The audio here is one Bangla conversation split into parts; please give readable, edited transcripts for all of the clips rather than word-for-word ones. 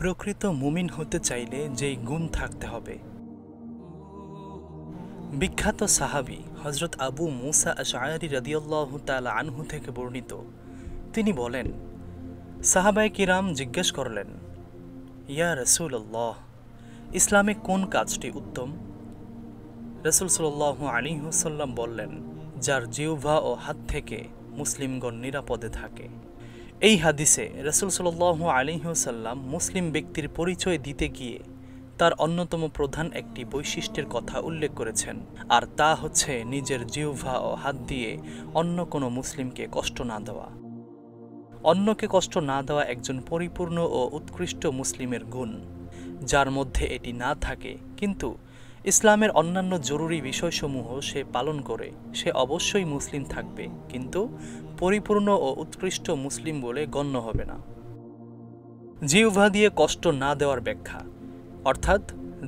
প্রকৃত মুমিন হতে চাইলে যেই গুণ থাকতে হবে। বিখ্যাত সাহাবী হযরত আবু মুসা আশআরী রাদিয়াল্লাহু তাআলা আনহু থেকে বর্ণিত, তিনি বলেন, সাহাবায়ে কিরাম জিজ্ঞেস করলেন, ইয়া রাসূলুল্লাহ, ইসলামে কোন কাজটি উত্তম? রাসূল সাল্লাল্লাহু আলাইহি ওয়াসাল্লাম বললেন, যার জিহ্বা ও হাত থেকে মুসলিমগণ নিরাপদে থাকে। এই হাদিসে রাসূল সাল্লাল্লাহু আলাইহি ওয়াসাল্লাম মুসলিম ব্যক্তির পরিচয় দিতে গিয়ে তার অন্যতম প্রধান একটি বৈশিষ্ট্যের কথা উল্লেখ করেছেন, আর তা হচ্ছে নিজের জিহ্বা ও হাত দিয়ে অন্য কোনো মুসলিমকে কষ্ট না দেওয়া। অন্যকে কষ্ট না দেওয়া একজন পরিপূর্ণ ও উৎকৃষ্ট মুসলিমের গুণ। যার মধ্যে এটি না থাকে কিন্তু ইসলামের অন্যান্য জরুরি বিষয়সমূহ সে পালন করে, সে অবশ্যই মুসলিম থাকবে, কিন্তু পরিপূর্ণ ও উৎকৃষ্ট মুসলিম বলে গণ্য হবে না। জিহ্বা দিয়ে কষ্ট না দেওয়ার ব্যাখ্যা, অর্থাৎ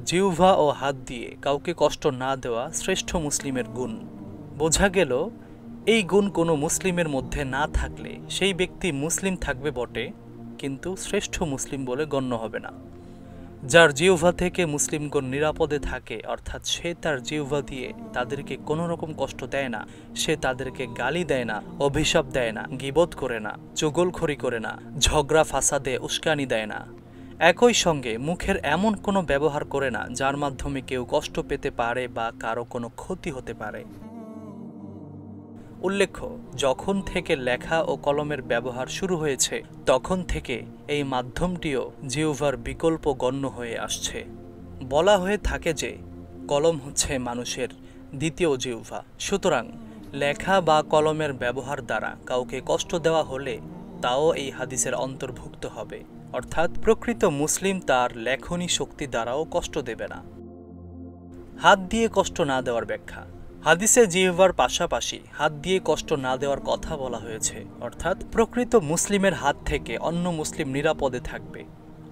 জিহ্বা ও হাত দিয়ে কাউকে কষ্ট না দেওয়া শ্রেষ্ঠ মুসলিমের গুণ। বোঝা গেল, এই গুণ কোনো মুসলিমের মধ্যে না থাকলে সেই ব্যক্তি মুসলিম থাকবে বটে, কিন্তু শ্রেষ্ঠ মুসলিম বলে গণ্য হবে না। যার জিহ্বা থেকে মুসলিমগণ নিরাপদে থাকে, অর্থাৎ সে তার জিহ্বা দিয়ে তাদেরকে কোনো রকম কষ্ট দেয় না, সে তাদেরকে গালি দেয় না, অভিশাপ দেয় না, গীবত করে না, চুগলখড়ি করে না, ঝগড়া ফাসাদে উস্কানি দেয় না। একই সঙ্গে মুখের এমন কোনো ব্যবহার করে না যার মাধ্যমে কেউ কষ্ট পেতে পারে বা কারো কোনো ক্ষতি হতে পারে। উল্লেখ্য, যখন থেকে লেখা ও কলমের ব্যবহার শুরু হয়েছে তখন থেকে এই মাধ্যমটিও জিহ্বার বিকল্প গণ্য হয়ে আসছে। বলা হয়ে থাকে যে কলম হচ্ছে মানুষের দ্বিতীয় জিহ্বা। সুতরাং লেখা বা কলমের ব্যবহার দ্বারা কাউকে কষ্ট দেওয়া হলে তাও এই হাদিসের অন্তর্ভুক্ত হবে, অর্থাৎ প্রকৃত মুসলিম তার লেখনী শক্তি দ্বারাও কষ্ট দেবে না। হাত দিয়ে কষ্ট না দেওয়ার ব্যাখ্যা, হাদিসে জিহ্বার পাশাপাশি হাত দিয়ে কষ্ট না দেওয়ার কথা বলা হয়েছে, অর্থাৎ প্রকৃত মুসলিমের হাত থেকে অন্য মুসলিম নিরাপদে থাকবে।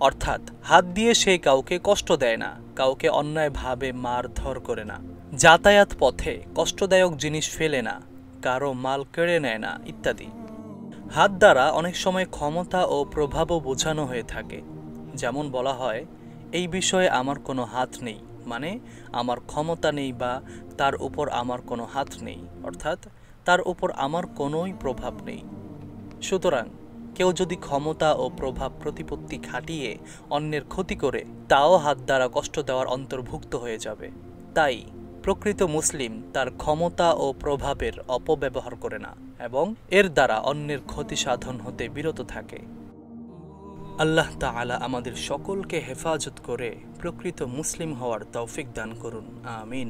অর্থাৎ হাত দিয়ে সে কাউকে কষ্ট দেয় না, কাউকে অন্যায়ভাবে মারধর করে না, যাতায়াত পথে কষ্টদায়ক জিনিস ফেলে না, কারো মাল কেড়ে নেয় না ইত্যাদি। হাত দ্বারা অনেক সময় ক্ষমতা ও প্রভাবও বোঝানো হয়ে থাকে। যেমন বলা হয়, এই বিষয়ে আমার কোনো হাত নেই, মানে আমার ক্ষমতা নেই বা তার উপর আমার কোনো হাত নেই, অর্থাৎ তার উপর আমার কোনোই প্রভাব নেই। সুতরাং কেউ যদি ক্ষমতা ও প্রভাব প্রতিপত্তি খাটিয়ে অন্যের ক্ষতি করে, তাও হাত দ্বারা কষ্ট দেওয়ার অন্তর্ভুক্ত হয়ে যাবে। তাই প্রকৃত মুসলিম তার ক্ষমতা ও প্রভাবের অপব্যবহার করে না এবং এর দ্বারা অন্যের ক্ষতি সাধন হতে বিরত থাকে। আল্লাহ তাআলা আমাদের সকলকে হেফাজত করে প্রকৃত মুসলিম হওয়ার তৌফিক দান করুন। আমিন।